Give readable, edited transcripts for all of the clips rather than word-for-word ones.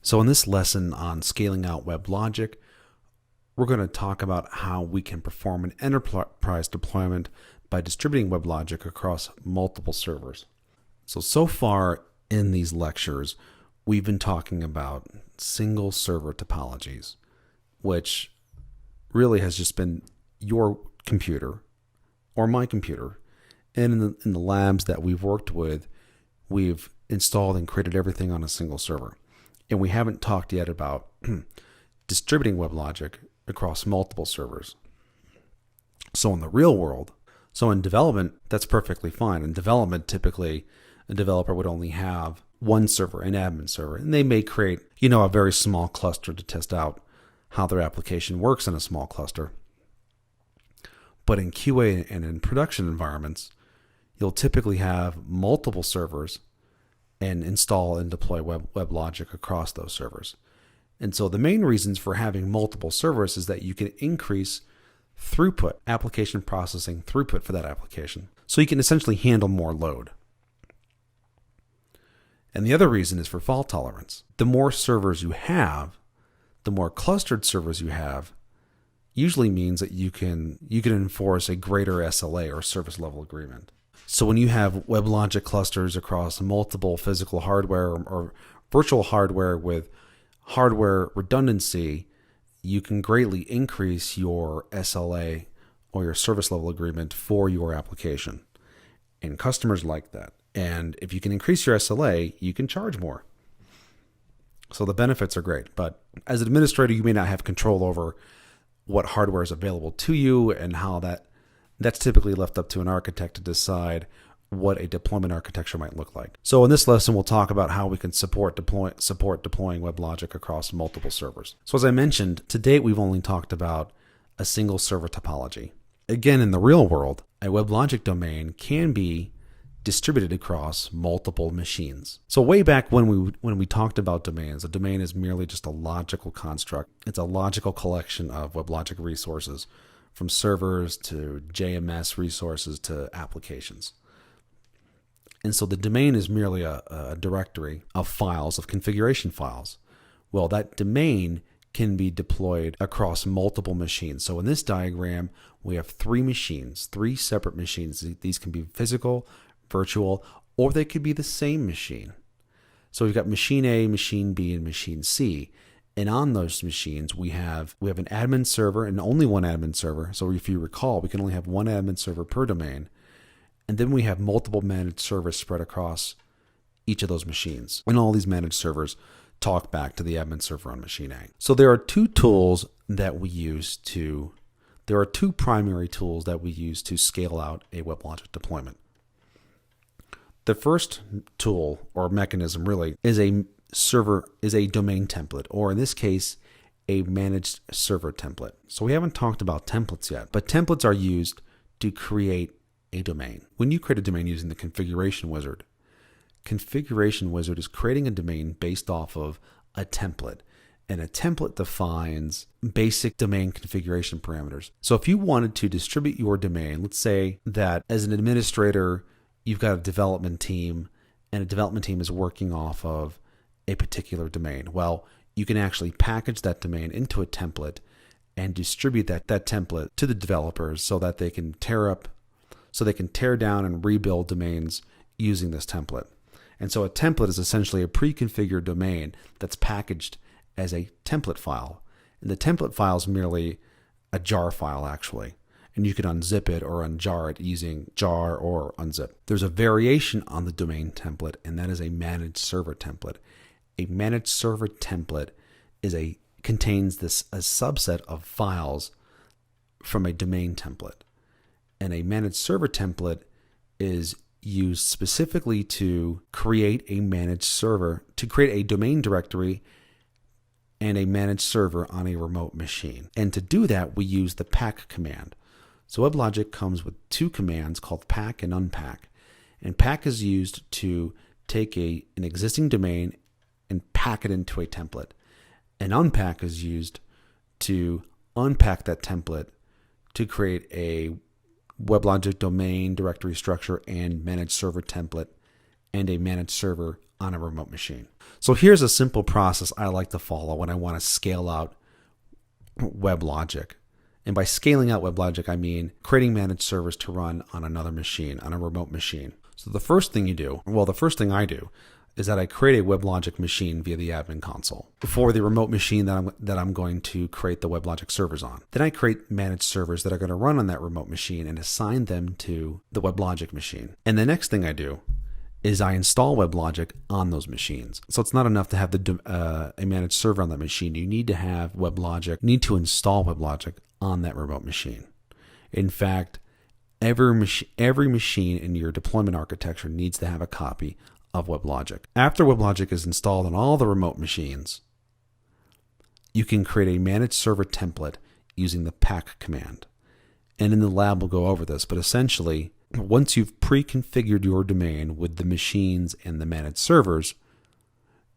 So in this lesson on scaling out WebLogic, we're going to talk about how we can perform an enterprise deployment by distributing WebLogic across multiple servers. So far in these lectures, we've been talking about single server topologies, which really has just been your computer or my computer. And in the labs that we've worked with, we've installed and created everything on a single server. And we haven't talked yet about distributing WebLogic across multiple servers. So in the real world, in development, that's perfectly fine. In development, typically, a developer would only have one server, an admin server, and they may create, a very small cluster to test out how their application works in a small cluster. But in QA and in production environments, you'll typically have multiple servers and install and deploy WebLogic across those servers. And so the main reasons for having multiple servers is that you can increase throughput, application processing throughput for that application. So you can essentially handle more load. And the other reason is for fault tolerance. The more servers you have, the more clustered servers you have, usually means that you can enforce a greater SLA or service level agreement. So when you have WebLogic clusters across multiple physical hardware or virtual hardware with hardware redundancy, you can greatly increase your SLA or your service level agreement for your application. And customers like that. And if you can increase your SLA, you can charge more. So the benefits are great. But as an administrator, you may not have control over what hardware is available to you and how that's typically left up to an architect to decide what a deployment architecture might look like. So in this lesson, we'll talk about how we can support deploying WebLogic across multiple servers. So as I mentioned, to date, we've only talked about a single server topology. Again, in the real world, a WebLogic domain can be distributed across multiple machines. So way back when we talked about domains, a domain is merely just a logical construct. It's a logical collection of WebLogic resources, from servers to JMS resources to applications. And so the domain is merely a directory of files, of configuration files. Well, that domain can be deployed across multiple machines. So in this diagram, we have three separate machines. These can be physical, virtual, or they could be the same machine. So we've got machine A, machine B, and machine C. And on those machines, we have an admin server and only one admin server. So if you recall, we can only have one admin server per domain. And then we have multiple managed servers spread across each of those machines. And all these managed servers talk back to the admin server on machine A. So there are two primary tools that we use to scale out a WebLogic deployment. The first tool or mechanism really is a domain template, or in this case, a managed server template. So we haven't talked about templates yet, but templates are used to create a domain. When you create a domain using the configuration wizard is creating a domain based off of a template. And a template defines basic domain configuration parameters. So if you wanted to distribute your domain, let's say that as an administrator, you've got a development team, and a development team is working off of a particular domain. Well, you can actually package that domain into a template and distribute that template to the developers so that they can tear down and rebuild domains using this template. And so a template is essentially a pre-configured domain that's packaged as a template file. And the template file is merely a jar file, actually. And you can unzip it or unjar it using jar or unzip. There's a variation on the domain template, and that is a managed server template. A managed server template contains a subset of files from a domain template. And a managed server template is used specifically to create a managed server, to create a domain directory and a managed server on a remote machine. And to do that, we use the pack command. So WebLogic comes with two commands called pack and unpack. And pack is used to take an existing domain and pack it into a template. And unpack is used to unpack that template to create a WebLogic domain directory structure and managed server template and a managed server on a remote machine. So here's a simple process I like to follow when I want to scale out WebLogic. And by scaling out WebLogic, I mean creating managed servers to run on another machine, on a remote machine. So the first thing I do is that I create a WebLogic machine via the admin console for the remote machine that I'm going to create the WebLogic servers on. Then I create managed servers that are going to run on that remote machine and assign them to the WebLogic machine. And the next thing I do is I install WebLogic on those machines. So it's not enough to have a managed server on that machine. You need to have WebLogic, need to install WebLogic on that remote machine. In fact, every machine in your deployment architecture needs to have a copy of WebLogic. After WebLogic is installed on all the remote machines, you can create a managed server template using the pack command. And in the lab, we'll go over this, but essentially, once you've pre-configured your domain with the machines and the managed servers,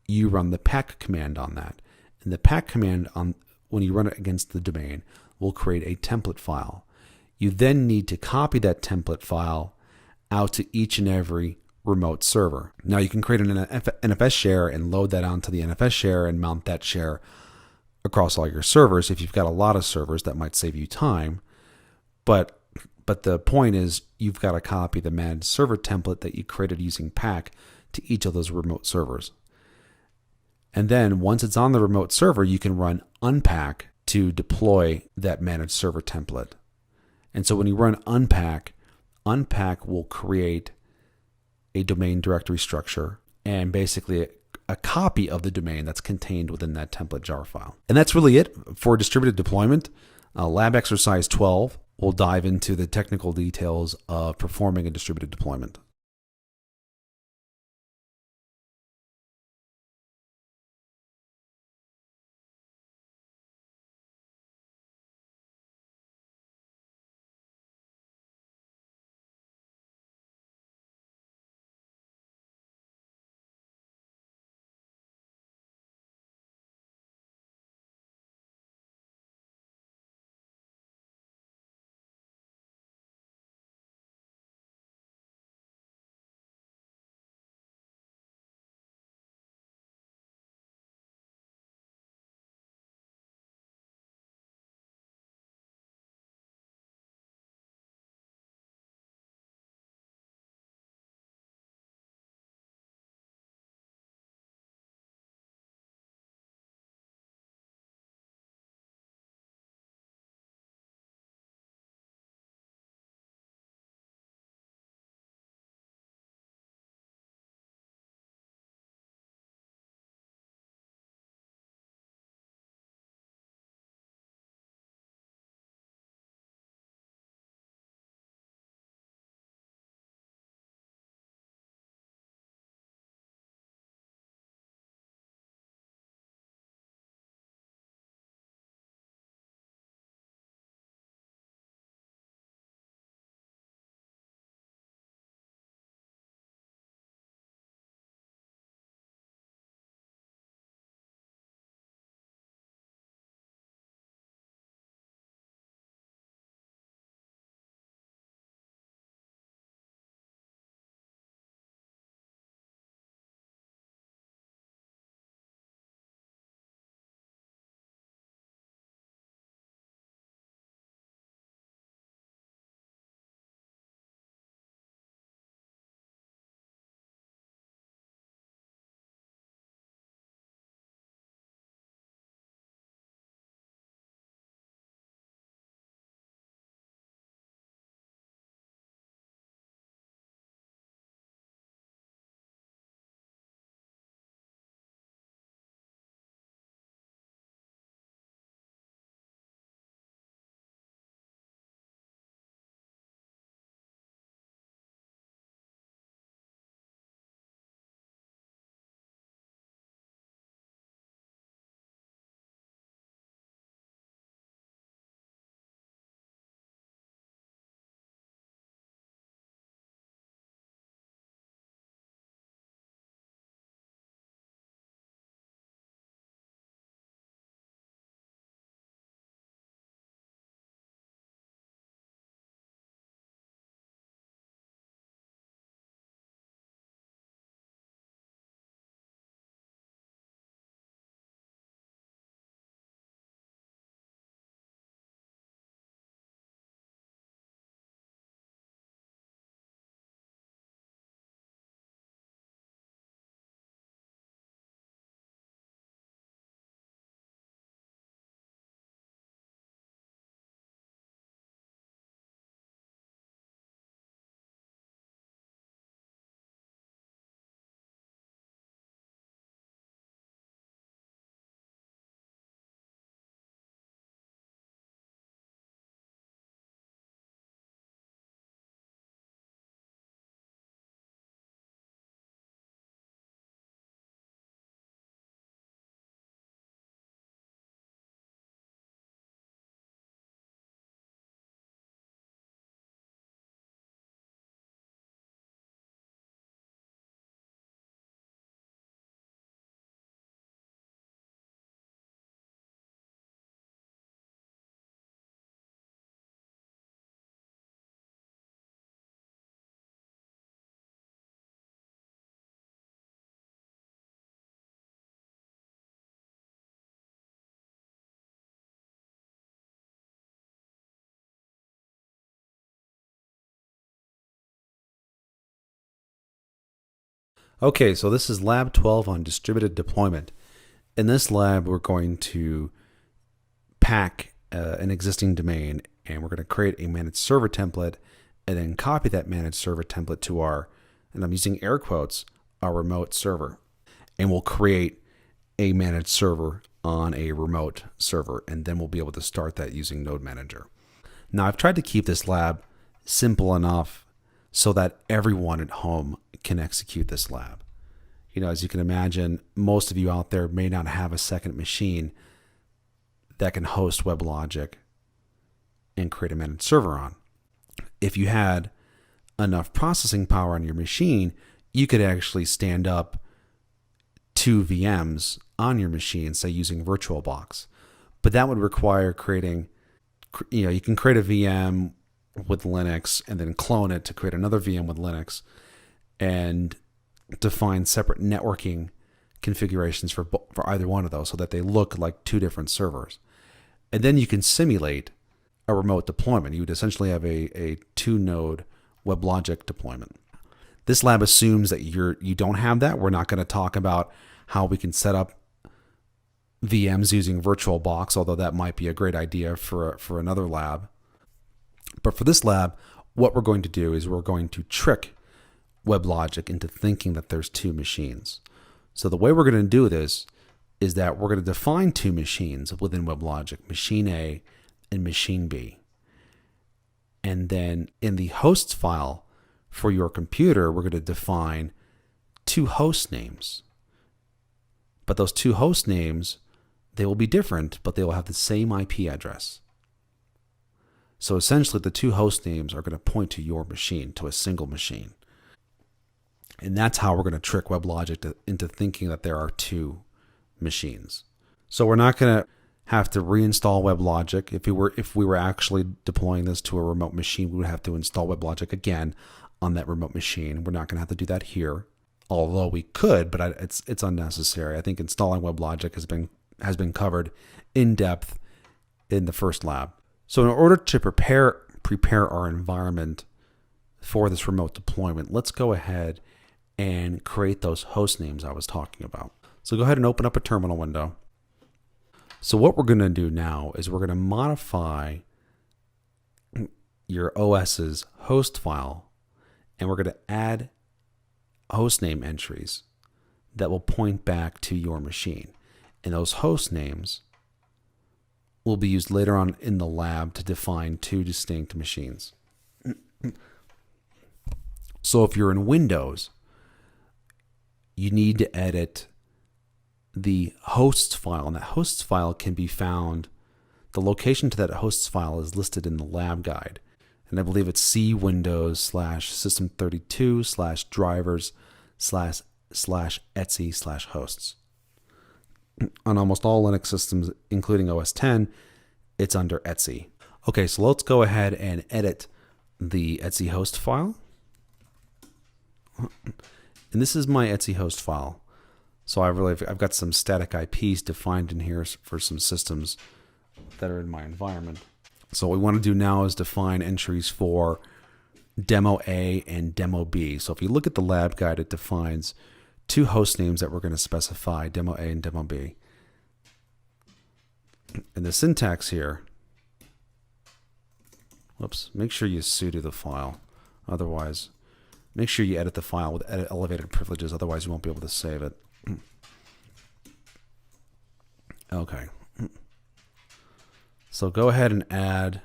you run the pack command on that. And the pack command, when you run it against the domain, will create a template file. You then need to copy that template file out to each and every remote server. Now you can create an NFS share and load that onto the NFS share and mount that share across all your servers. If you've got a lot of servers, that might save you time. But the point is, you've got to copy the managed server template that you created using pack to each of those remote servers. And then once it's on the remote server, you can run unpack to deploy that managed server template. And so when you run unpack will create a domain directory structure and basically a copy of the domain that's contained within that template jar file. And that's really it for distributed deployment. Lab exercise 12 will dive into the technical details of performing a distributed deployment. Okay, so this is lab 12 on distributed deployment. In this lab, we're going to pack an existing domain, and we're going to create a managed server template and then copy that managed server template to our, and I'm using air quotes, our remote server. And we'll create a managed server on a remote server, and then we'll be able to start that using Node Manager. Now, I've tried to keep this lab simple enough so that everyone at home can execute this lab. You know, as you can imagine, most of you out there may not have a second machine that can host WebLogic and create a managed server on. If you had enough processing power on your machine, you could actually stand up 2 VMs on your machine, say using VirtualBox. But that would require creating, you can create a VM with Linux and then clone it to create another VM with Linux and define separate networking configurations for either one of those so that they look like 2 different servers. And then you can simulate a remote deployment. You would essentially have a 2-node WebLogic deployment. This lab assumes that you don't have that. We're not going to talk about how we can set up VMs using VirtualBox, although that might be a great idea for another lab. But for this lab, what we're going to do is we're going to trick WebLogic into thinking that there's 2 machines. So the way we're going to do this is that we're going to define 2 machines within WebLogic, machine A and machine B. And then in the hosts file for your computer, we're going to define 2 host names. But those 2 host names, they will be different, but they will have the same IP address. So essentially, the 2 host names are going to point to your machine, to a single machine. And that's how we're going to trick WebLogic into thinking that there are 2 machines. So we're not going to have to reinstall WebLogic. If we were actually deploying this to a remote machine, we would have to install WebLogic again on that remote machine. We're not going to have to do that here, although we could, but it's unnecessary. I think installing WebLogic has been covered in depth in the first lab. So in order to prepare our environment for this remote deployment, let's go ahead and create those host names I was talking about. So go ahead and open up a terminal window. So what we're going to do now is we're going to modify your OS's host file, and we're going to add host name entries that will point back to your machine. And those host names will be used later on in the lab to define 2 distinct machines. So if you're in Windows, you need to edit the hosts file, and that hosts file can be found, the location to that hosts file is listed in the lab guide. And I believe it's cwindows/system32/drivers/etc/hosts. On almost all Linux systems, including OS X, it's under etc. Okay, so let's go ahead and edit the etc host file. And this is my etc host file. So I've got some static IPs defined in here for some systems that are in my environment. So what we want to do now is define entries for demo A and demo B. So if you look at the lab guide, it defines 2 host names that we're going to specify, demo A and demo B. And the syntax here, make sure you sudo the file. Otherwise, make sure you edit the file with edit elevated privileges. Otherwise, you won't be able to save it. Okay. So go ahead and add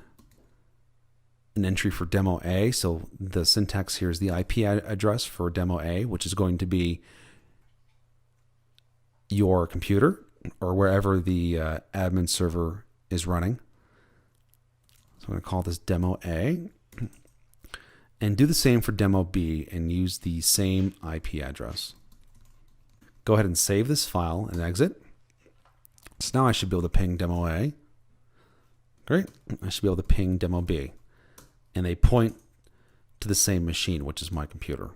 an entry for demo A. So the syntax here is the IP address for demo A, which is going to be your computer or wherever the admin server is running. So I'm going to call this demo A. And do the same for demo B and use the same IP address. Go ahead and save this file and exit. So now I should be able to ping demo A. Great. I should be able to ping demo B. And they point to the same machine, which is my computer.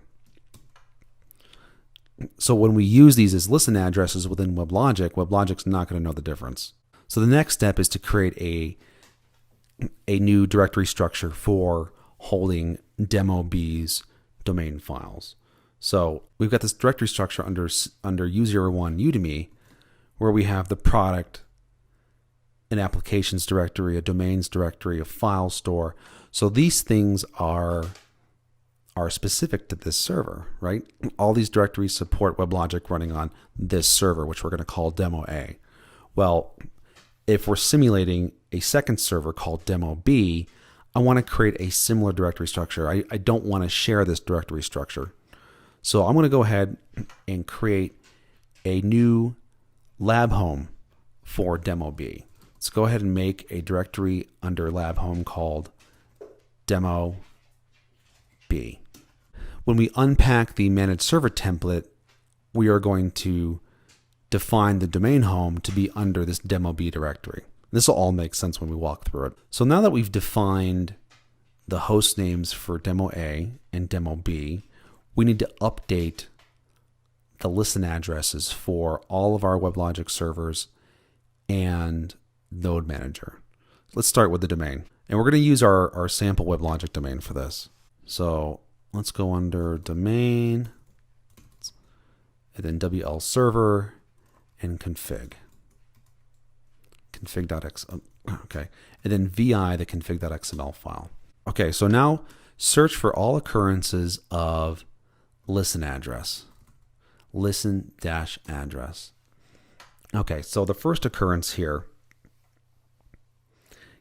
So when we use these as listen addresses within WebLogic, WebLogic's not going to know the difference. So the next step is to create a new directory structure for holding demo B's domain files. So we've got this directory structure under U01 Udemy, where we have the product, an applications directory, a domains directory, a file store. So these things are specific to this server, right? All these directories support WebLogic running on this server, which we're going to call Demo A. Well, if we're simulating a second server called Demo B, I want to create a similar directory structure. I don't want to share this directory structure. So I'm going to go ahead and create a new lab home for Demo B. Let's go ahead and make a directory under lab home called Demo B. When we unpack the managed server template, we are going to define the domain home to be under this Demo B directory. This will all make sense when we walk through it. So now that we've defined the host names for Demo A and Demo B, we need to update the listen addresses for all of our WebLogic servers and Node Manager. Let's start with the domain. And we're going to use our sample WebLogic domain for this. So let's go under domain, and then WL server and config. Config.x, okay. And then VI, the config.xml file. Okay, so now search for all occurrences of listen address. Listen-address. Okay, so the first occurrence here,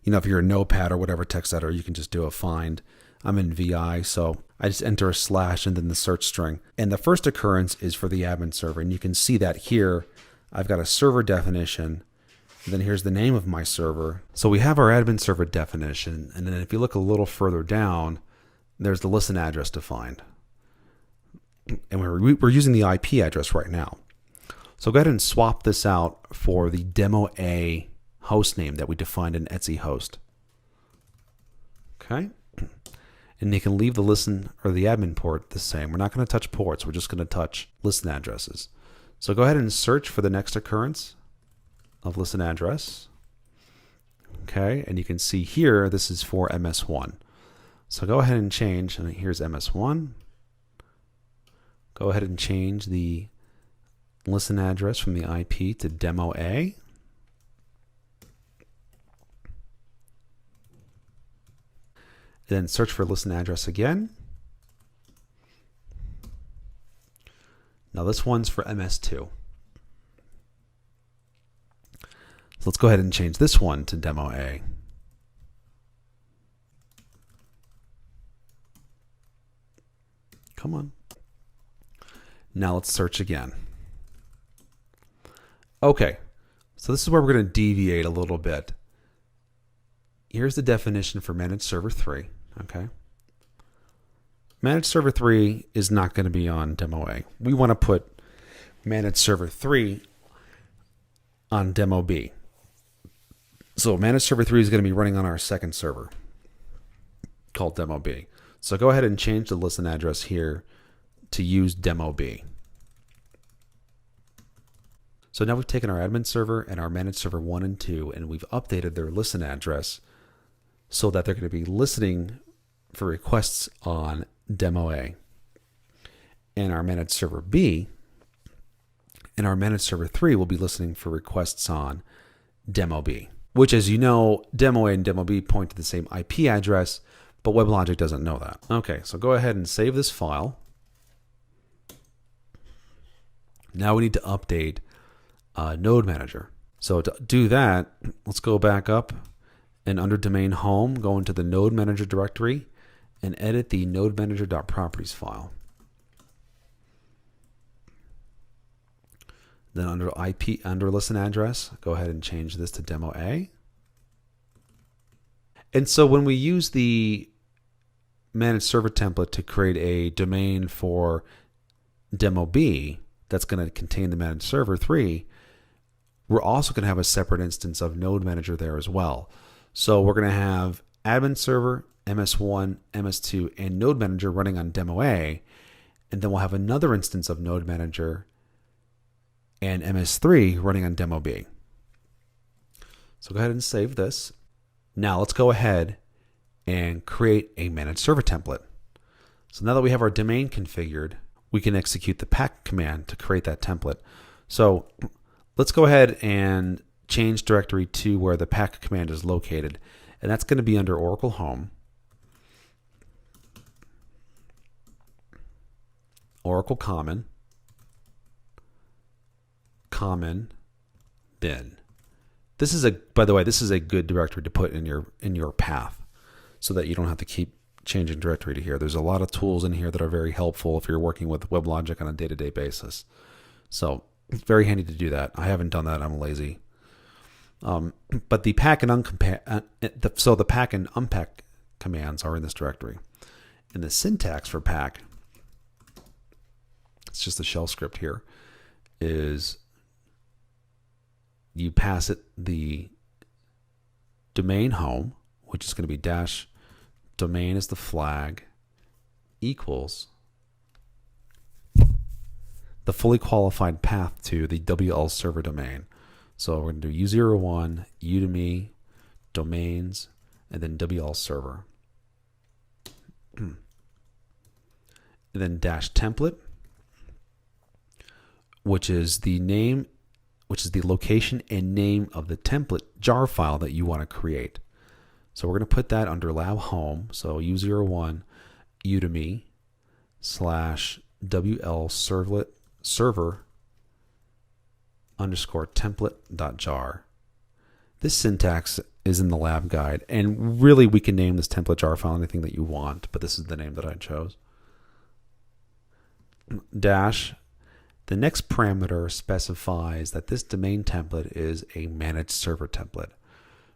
if you're a Notepad or whatever text editor, you can just do a find. I'm in VI, so I just enter a slash and then the search string. And the first occurrence is for the admin server. And you can see that here, I've got a server definition. And then here's the name of my server. So we have our admin server definition. And then if you look a little further down, there's the listen address defined. And we're using the IP address right now. So go ahead and swap this out for the Demo A host name that we defined in Etsy host. Okay. And you can leave the listen or the admin port the same. We're not going to touch ports. We're just going to touch listen addresses. So go ahead and search for the next occurrence of listen address. Okay. And you can see here, this is for MS1. So go ahead and change, and here's MS1. Go ahead and change the listen address from the IP to Demo A. Then search for listen address again. Now this one's for MS2. So let's go ahead and change this one to Demo A. Come on. Now let's search again. Okay, so this is where we're going to deviate a little bit. Here's the definition for Managed Server 3. Okay. Managed Server 3 is not going to be on Demo A. We want to put Managed Server 3 on Demo B. So Managed Server 3 is going to be running on our second server called Demo B. So go ahead and change the listen address here to use Demo B. So now we've taken our admin server and our Managed Server 1 and 2, and we've updated their listen address so that they're going to be listening for requests on Demo A. And our Managed Server B and our Managed Server 3 will be listening for requests on Demo B, which, as you know, Demo A and Demo B point to the same IP address, but WebLogic doesn't know that. Okay, so go ahead and save this file. Now we need to update Node Manager. So to do that, let's go back up and under domain home, go into the Node Manager directory and edit the nodemanager.properties file. Then under IP, under listen address, go ahead and change this to Demo A. And so when we use the managed server template to create a domain for Demo B that's going to contain the managed server 3, we're also going to have a separate instance of Node Manager there as well. So we're going to have admin server, MS1, MS2, and Node Manager running on Demo A, and then we'll have another instance of Node Manager and MS3 running on Demo B. So go ahead and save this. Now let's go ahead and create a managed server template. So now that we have our domain configured, we can execute the pack command to create that template. So let's go ahead and change directory to where the pack command is located. And that's going to be under Oracle Home, Oracle Common, Common, Bin. This is by the way, this is a good directory to put in your path so that you don't have to keep changing directory to here. There's a lot of tools in here that are very helpful if you're working with WebLogic on a day-to-day basis. So it's very handy to do that. I haven't done that. I'm lazy. But the pack and the pack and unpack commands are in this directory. And the syntax for pack, it's just a shell script here, is you pass it the domain home, which is going to be dash domain is the flag, equals the fully qualified path to the WL server domain. So we're going to do U01, Udemy, domains, and then WL server. And then dash template, which is the name, which is the location and name of the template jar file that you want to create. So we're going to put that under lab home. So U01, Udemy /WL server underscore template.jar. This syntax is in the lab guide, and really we can name this template jar file anything that you want, but this is the name that I chose. Dash, the next parameter specifies that this domain template is a managed server template.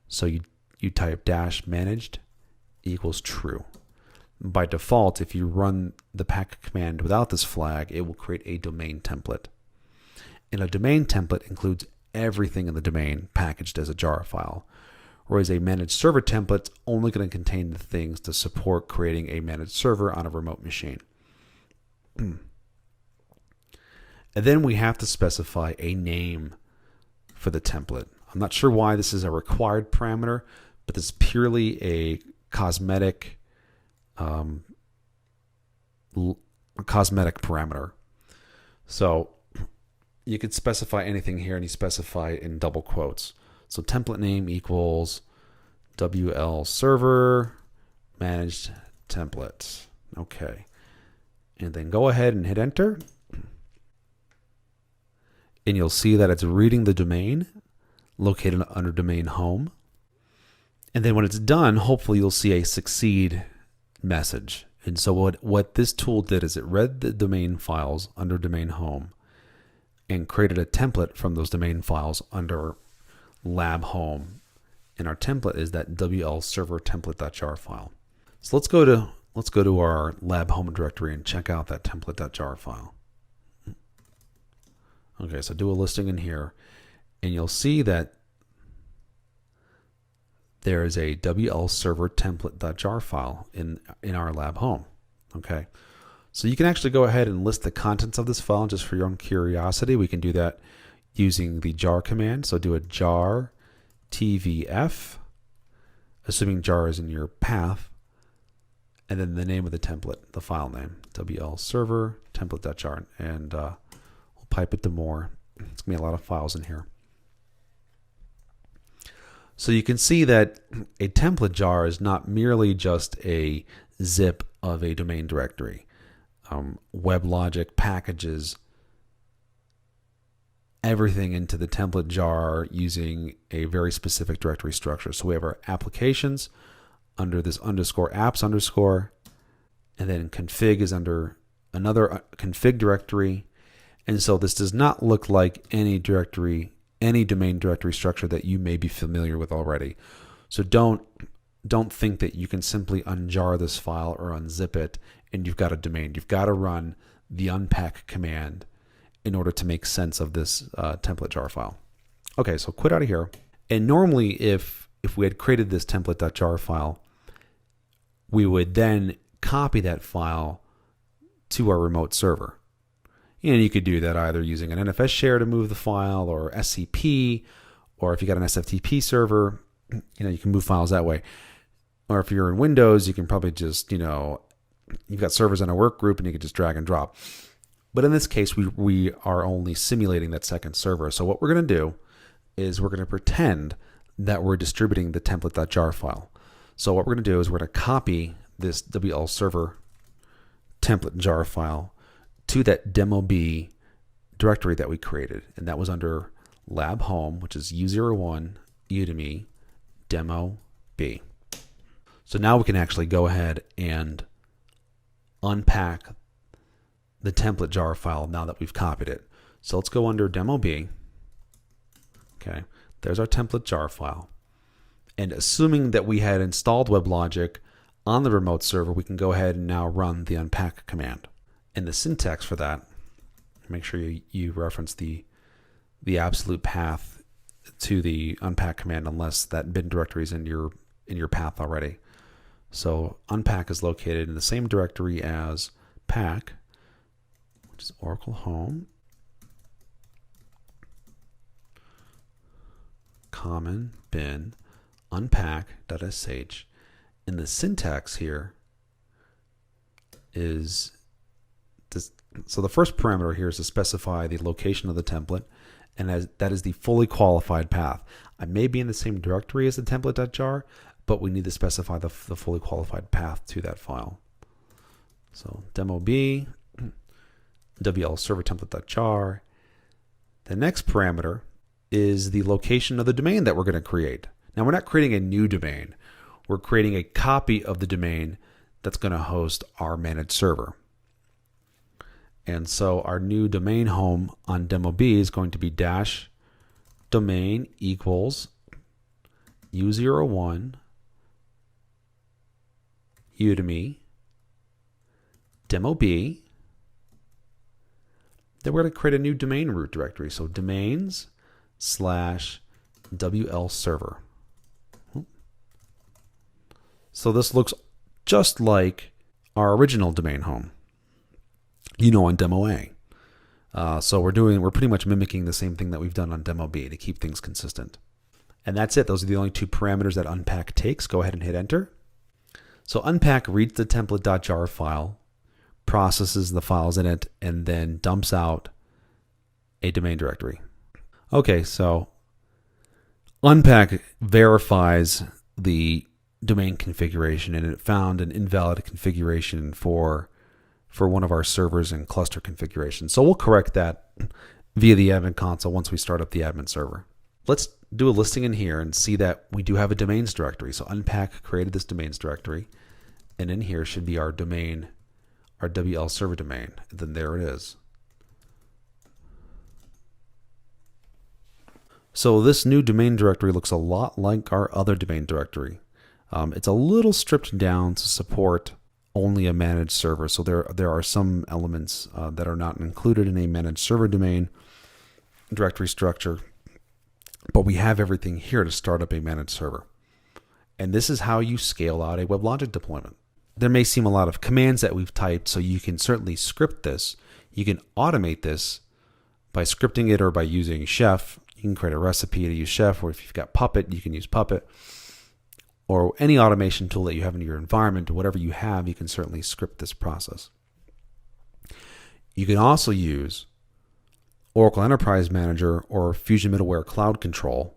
So you type dash managed equals true. By default, if you run the pack command without this flag, it will create a domain template. And a domain template includes everything in the domain packaged as a jar file, whereas a managed server template is only going to contain the things to support creating a managed server on a remote machine. And then we have to specify a name for the template. I'm not sure why this is a required parameter, but this is purely a cosmetic parameter. So you could specify anything here, and you specify it in double quotes. So template name equals WL server managed template. Okay. And then go ahead and hit enter. And you'll see that it's reading the domain located under domain home. And then when it's done, hopefully you'll see a succeed message. And so what this tool did is it read the domain files under domain home and created a template from those domain files under lab home. And our template is that WL server template.jar file. So let's go to our lab home directory and check out that template.jar file. Okay, so do a listing in here, and you'll see that there is a WL server template.jar file in our lab home. Okay, so you can actually go ahead and list the contents of this file just for your own curiosity. We can do that using the jar command. So do a jar tvf, assuming jar is in your path, and then the name of the template, the file name, WL server template.jar, and pipe it to more. It's going to be a lot of files in here. So you can see that a template jar is not merely just a zip of a domain directory. WebLogic packages everything into the template jar using a very specific directory structure. So we have our applications under this underscore apps underscore, and then config is under another config directory. And so this does not look like any directory, any domain directory structure that you may be familiar with already. So don't think that you can simply unjar this file or unzip it and you've got a domain. You've got to run the unpack command in order to make sense of this template jar file. Okay, so quit out of here. And normally if we had created this template.jar file, we would then copy that file to our remote server. And you could do that either using an NFS share to move the file, or SCP, or if you got an SFTP server, you can move files that way. Or if you're in Windows, you can probably just, you've got servers in a work group and you can just drag and drop. But in this case, we are only simulating that second server. So what we're going to do is we're going to pretend that we're distributing the template.jar file. So what we're going to do is we're going to copy this WL server template jar file to that demo B directory that we created. And that was under lab home, which is U01 Udemy demo B. So now we can actually go ahead and unpack the template jar file now that we've copied it. So let's go under demo B. Okay, there's our template jar file. And assuming that we had installed WebLogic on the remote server, we can go ahead and now run the unpack command. And the syntax for that, make sure you reference the absolute path to the unpack command unless that bin directory is in your path already. So unpack is located in the same directory as pack, which is Oracle home, common bin unpack.sh. And the syntax here is this. So the first parameter here is to specify the location of the template, and that is the fully qualified path. I may be in the same directory as the template.jar, but we need to specify the fully qualified path to that file. So demo B, WL server template.jar. The next parameter is the location of the domain that we're going to create. Now we're not creating a new domain. We're creating a copy of the domain that's going to host our managed server. And so our new domain home on demo B is going to be dash domain equals U01 Udemy demo B. Then we're going to create a new domain root directory. So domains / WL server. So this looks just like our original domain home, on demo A. So we're pretty much mimicking the same thing that we've done on demo B to keep things consistent. And that's it. Those are the only two parameters that unpack takes. Go ahead and hit enter. So unpack reads the template.jar file, processes the files in it, and then dumps out a domain directory. Okay, so unpack verifies the domain configuration, and it found an invalid configuration for one of our servers and cluster configuration. So we'll correct that via the admin console once we start up the admin server. Let's do a listing in here and see that we do have a domains directory. So unpack created this domains directory, and in here should be our domain, our WL server domain. And then there it is. So this new domain directory looks a lot like our other domain directory. It's a little stripped down to support only a managed server. So there are some elements that are not included in a managed server domain directory structure, but we have everything here to start up a managed server. And this is how you scale out a WebLogic deployment. There may seem a lot of commands that we've typed, so you can certainly script this. You can automate this by scripting it or by using Chef. You can create a recipe to use Chef, or if you've got Puppet, you can use Puppet. Or any automation tool that you have in your environment, whatever you have, you can certainly script this process. You can also use Oracle Enterprise Manager or Fusion Middleware Cloud Control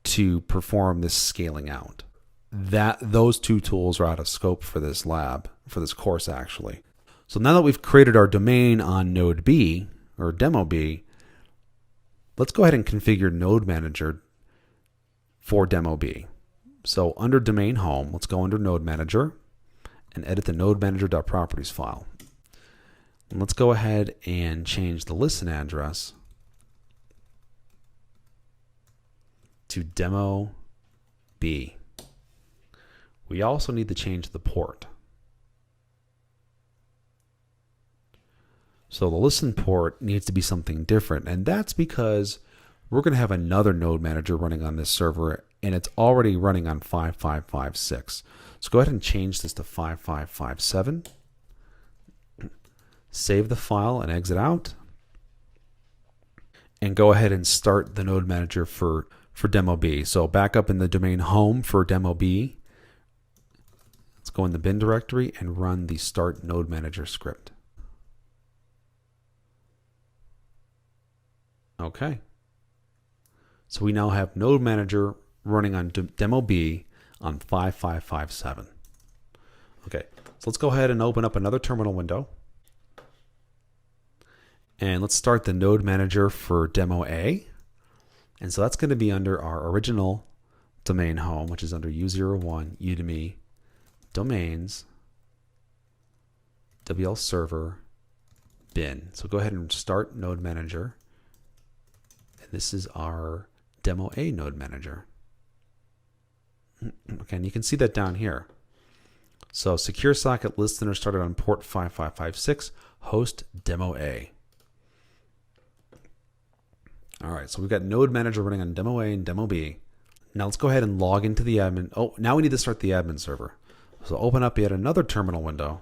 to perform this scaling out. Those two tools are out of scope for this lab, for this course actually. So now that we've created our domain on Node B or Demo B, let's go ahead and configure Node Manager for Demo B. So under Domain Home, let's go under Node Manager and edit the Node Manager.properties file. And let's go ahead and change the listen address to Demo B. We also need to change the port. So the listen port needs to be something different, and that's because we're going to have another node manager running on this server, and it's already running on 5556. So go ahead and change this to 5557. Save the file and exit out. And go ahead and start the node manager for Demo B. So back up in the domain home for Demo B. Let's go in the bin directory and run the start node manager script. Okay. So we now have Node Manager running on demo B on 5557. Okay, so let's go ahead and open up another terminal window. And let's start the Node Manager for demo A. And so that's going to be under our original domain home, which is under U01 Udemy domains WL server bin. So go ahead and start Node Manager. And this is our demo A Node Manager. Okay, and you can see that down here. So secure socket listener started on port 5556, host demo A. All right, so we've got Node Manager running on demo A and demo B. Now let's go ahead and log into the admin. Oh, now we need to start the admin server. So open up yet another terminal window.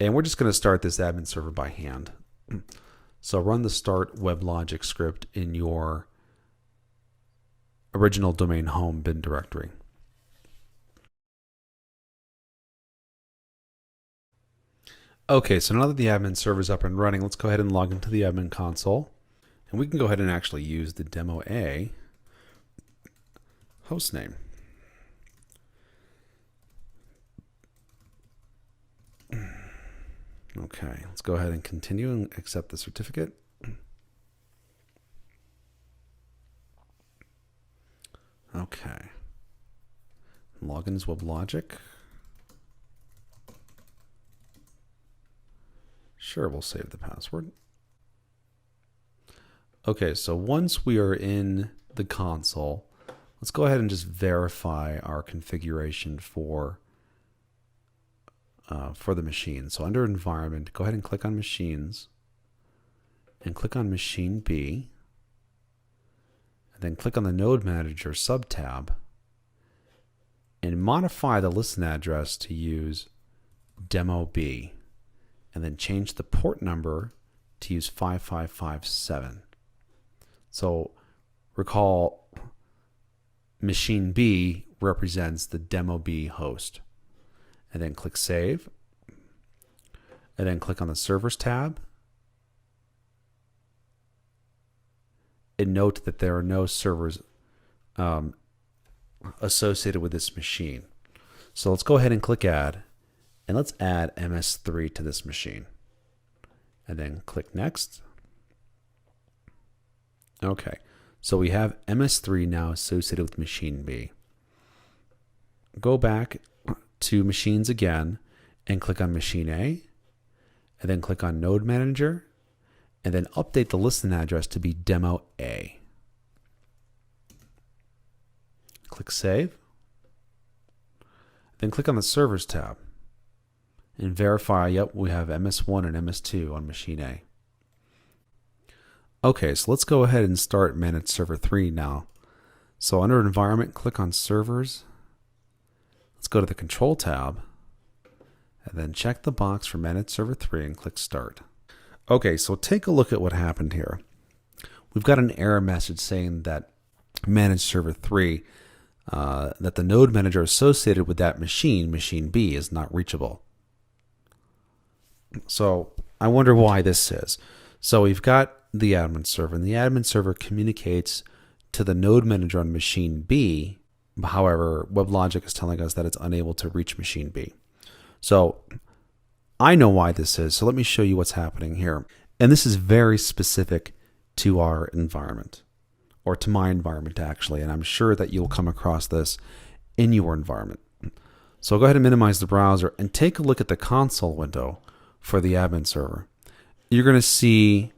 And we're just going to start this admin server by hand. So run the start WebLogic script in your original domain home bin directory. Okay, so now that the admin server is up and running, let's go ahead and log into the admin console. And we can go ahead and actually use the demo A hostname. Okay, let's go ahead and continue and accept the certificate. Okay. Login is WebLogic. Sure, we'll save the password. Okay, so once we are in the console, let's go ahead and just verify our configuration for the machine. So under environment, go ahead and click on machines and click on machine B, and then click on the Node Manager sub-tab and modify the listen address to use demo B, and then change the port number to use 5557. So recall, machine B represents the demo B host. And then click Save. And then click on the Servers tab. And note that there are no servers associated with this machine. So let's go ahead and click Add. And let's add MS3 to this machine. And then click Next. Okay, so we have MS3 now associated with machine B. Go back to machines again and click on machine A, and then click on Node Manager, and then update the listen address to be demo A. Click Save. Then click on the Servers tab and verify, yep, we have MS1 and MS2 on machine A. Okay, so let's go ahead and start Managed Server 3 now. So under Environment, click on Servers. Let's go to the Control tab, and then check the box for Managed Server 3 and click Start. Okay, so take a look at what happened here. We've got an error message saying that Managed Server 3, that the node manager associated with that machine, machine B, is not reachable. So I wonder why this is. So we've got the admin server, and the admin server communicates to the node manager on machine B. However, WebLogic is telling us that it's unable to reach machine B. So I know why this is. So let me show you what's happening here. And this is very specific to our environment, or to my environment actually. And I'm sure that you'll come across this in your environment. So go ahead and minimize the browser and take a look at the console window for the admin server. You're going to see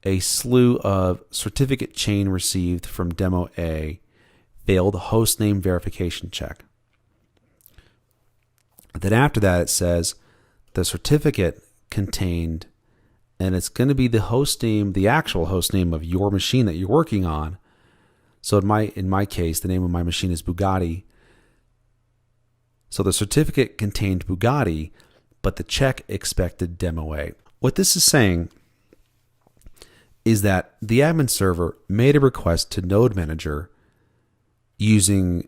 a slew of certificate chain received from demo A, failed hostname verification check. Then after that, it says the certificate contained, and it's going to be the host name, the actual host name of your machine that you're working on. So in my case, the name of my machine is Bugatti. So the certificate contained Bugatti, but the check expected demo A. What this is saying is that the admin server made a request to Node Manager using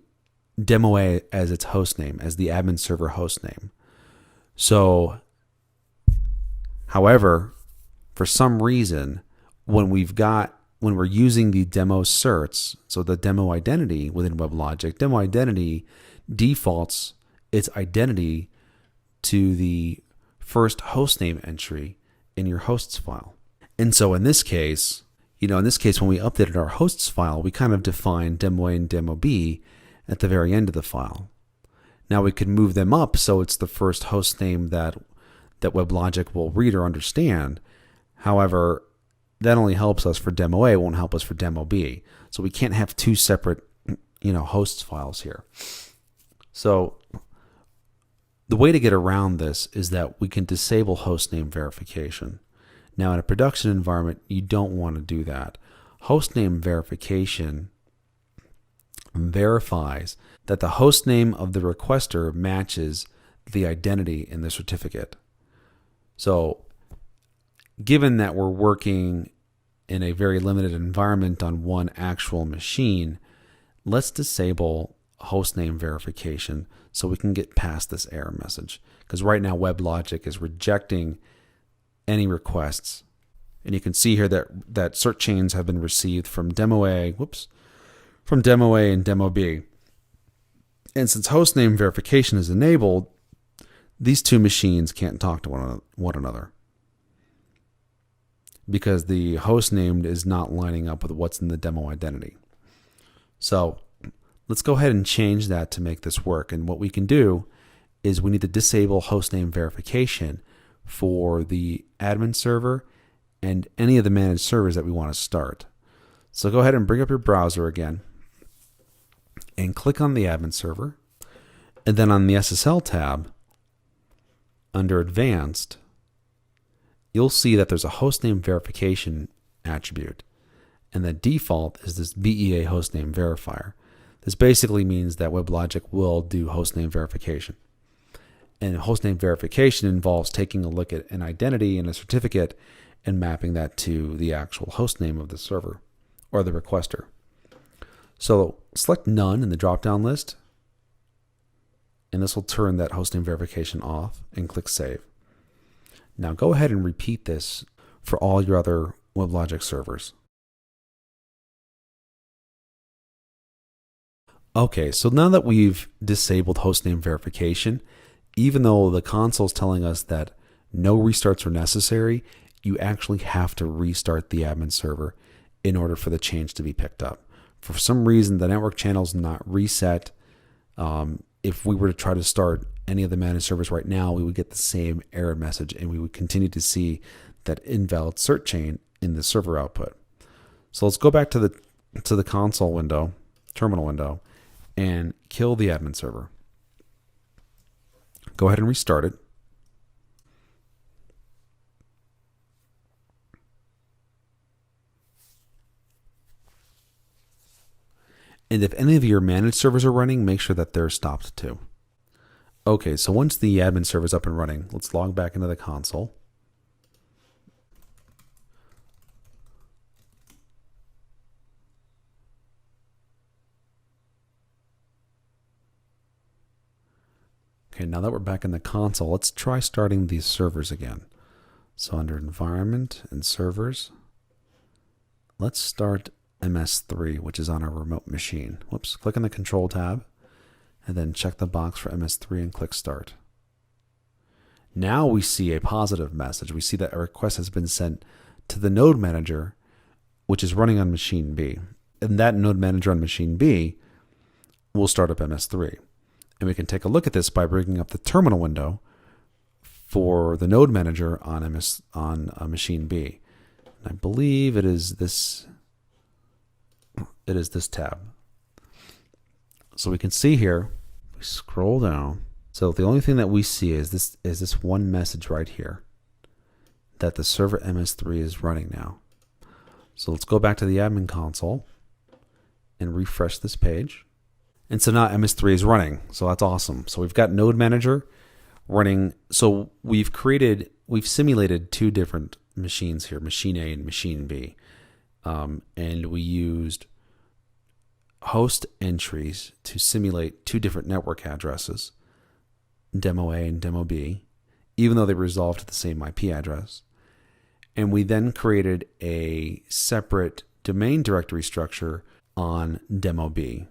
demo A as its host name, as the admin server host name. So, however, for some reason, when we're using the demo certs, so the demo identity within WebLogic, demo identity defaults its identity to the first hostname entry in your hosts file. And so in this case, when we updated our hosts file, we kind of defined demo A and demo B at the very end of the file. Now we could move them up so it's the first host name that WebLogic will read or understand. However, that only helps us for demo A, it won't help us for demo B. So we can't have two separate, hosts files here. So the way to get around this is that we can disable hostname verification. Now in a production environment, you don't want to do that. Hostname verification verifies that the hostname of the requester matches the identity in the certificate. So given that we're working in a very limited environment on one actual machine, let's disable hostname verification so we can get past this error message. Because right now WebLogic is rejecting any requests. And you can see here that cert chains have been received from demo A, from demo A and demo B. And since hostname verification is enabled, these two machines can't talk to one another because the host name is not lining up with what's in the demo identity. So let's go ahead and change that to make this work. And what we can do is we need to disable hostname verification for the admin server and any of the managed servers that we want to start. So go ahead and bring up your browser again and click on the admin server. And then on the SSL tab, under Advanced, you'll see that there's a hostname verification attribute. And the default is this BEA hostname verifier. This basically means that WebLogic will do hostname verification. And hostname verification involves taking a look at an identity and a certificate and mapping that to the actual hostname of the server or the requester. So select None in the drop-down list, and this will turn that hostname verification off, and click Save. Now go ahead and repeat this for all your other WebLogic servers. Okay, so now that we've disabled hostname verification, even though the console is telling us that no restarts are necessary, you actually have to restart the admin server in order for the change to be picked up. For some reason, the network channel is not reset. If we were to try to start any of the managed servers right now, we would get the same error message and we would continue to see that invalid cert chain in the server output. So let's go back to the console window, terminal window, and kill the admin server. Go ahead and restart it. And if any of your managed servers are running, make sure that they're stopped too. Okay, so once the admin server is up and running, let's log back into the console. Okay, now that we're back in the console, let's try starting these servers again. So under Environment and Servers, let's start MS3, which is on our remote machine. Click on the Control tab, and then check the box for MS3 and click Start. Now we see a positive message. We see that a request has been sent to the node manager, which is running on machine B. And that node manager on machine B will start up MS3. And we can take a look at this by bringing up the terminal window for the node manager on machine B. And I believe it is this tab. So we can see here, we scroll down. So the only thing that we see is this one message right here that the server MS3 is running now. So let's go back to the admin console and refresh this page. And so now MS3 is running. So that's awesome. So we've got Node Manager running. So we've simulated two different machines here, machine A and machine B. And we used host entries to simulate two different network addresses, demo A and demo B, even though they resolved to the same IP address. And we then created a separate domain directory structure on demo B.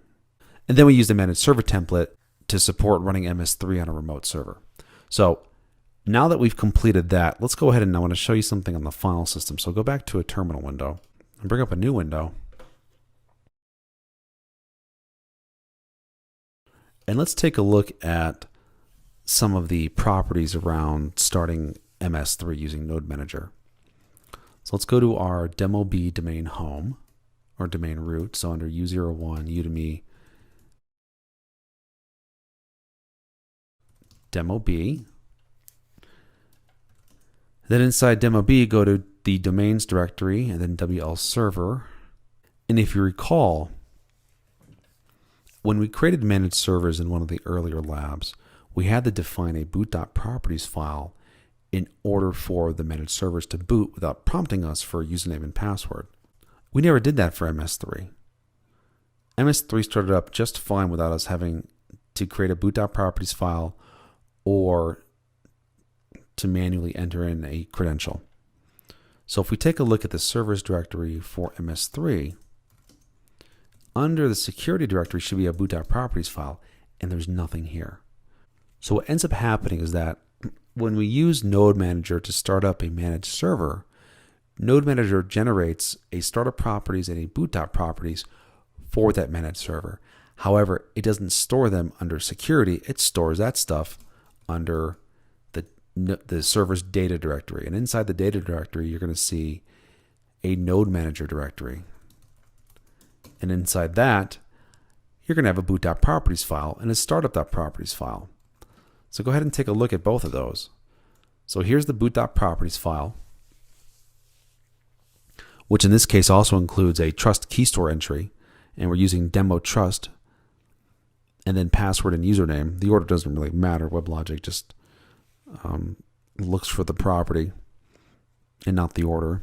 And then we used a managed server template to support running MS3 on a remote server. So now that we've completed that, let's go ahead and I want to show you something on the file system. So go back to a terminal window and bring up a new window. And let's take a look at some of the properties around starting MS3 using Node Manager. So let's go to our demo B domain home or domain root. So under U01 Udemy demo B. Then inside demo B, go to the domains directory and then WL server. And if you recall, when we created managed servers in one of the earlier labs, we had to define a boot.properties file in order for the managed servers to boot without prompting us for a username and password. We never did that for MS3. MS3 started up just fine without us having to create a boot.properties file or to manually enter in a credential. So if we take a look at the servers directory for MS3, under the security directory should be a boot.properties file, and there's nothing here. So what ends up happening is that when we use Node Manager to start up a managed server, Node Manager generates a startup properties and a boot.properties for that managed server. However, it doesn't store them under security. It stores that stuff under the server's data directory. And inside the data directory, you're going to see a Node Manager directory. And inside that, you're going to have a boot.properties file and a startup.properties file. So go ahead and take a look at both of those. So here's the boot.properties file, which in this case also includes a trust key store entry, and we're using demo trust and then password and username. The order doesn't really matter. WebLogic just looks for the property and not the order.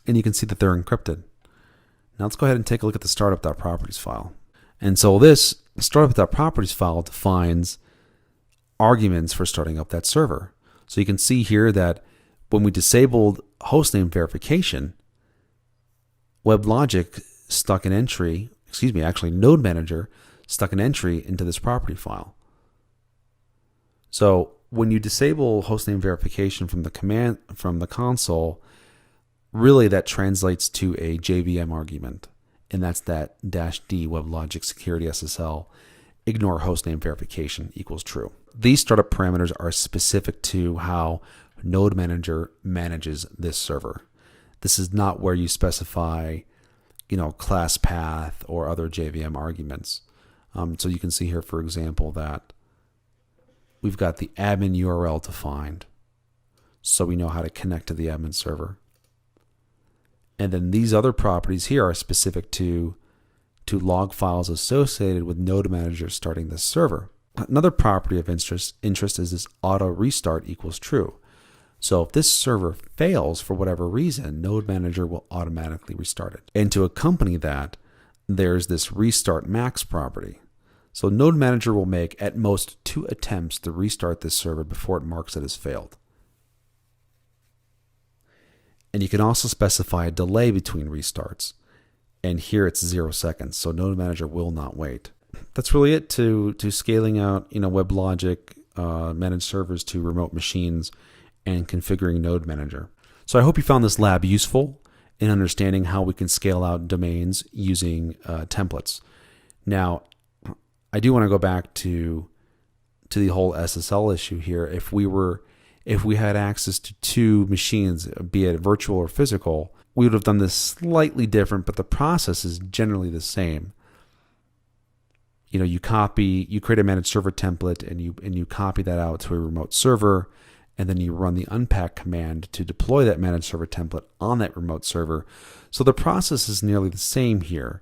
And you can see that they're encrypted. Now let's go ahead and take a look at the startup.properties file. And so this startup.properties file defines arguments for starting up that server. So you can see here that when we disabled hostname verification, WebLogic stuck an entry, actually Node Manager stuck an entry into this property file. So when you disable hostname verification from the console, really that translates to a JVM argument, and that's that -D WebLogic security SSL ignore hostname verification equals true. These startup parameters are specific to how Node Manager manages this server. This is not where you specify, class path or other JVM arguments. So you can see here, for example, that we've got the admin URL defined, so we know how to connect to the admin server. And then these other properties here are specific to log files associated with Node Manager starting this server. Another property of interest is this auto restart equals true. So if this server fails for whatever reason, Node Manager will automatically restart it. And to accompany that, there's this restart max property. So Node Manager will make at most 2 attempts to restart this server before it marks it as failed. And you can also specify a delay between restarts. And here it's 0 seconds, so Node Manager will not wait. That's really it to scaling out WebLogic managed servers to remote machines and configuring Node Manager. So I hope you found this lab useful in understanding how we can scale out domains using templates. Now, I do want to go back to the whole SSL issue here. If we had access to 2 machines, be it virtual or physical, we would have done this slightly different, but the process is generally the same. You create a managed server template and you copy that out to a remote server, and then you run the unpack command to deploy that managed server template on that remote server. So the process is nearly the same here.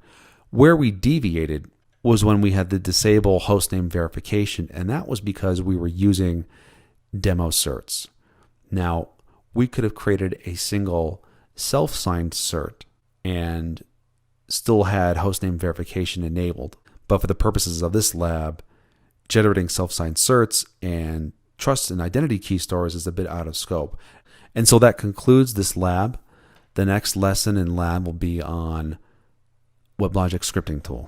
Where we deviated was when we had to disable hostname verification, and that was because we were using demo certs. Now, we could have created a single self-signed cert and still had hostname verification enabled. But for the purposes of this lab, generating self-signed certs and trust and identity key stores is a bit out of scope. And so that concludes this lab. The next lesson in lab will be on WebLogic scripting tool.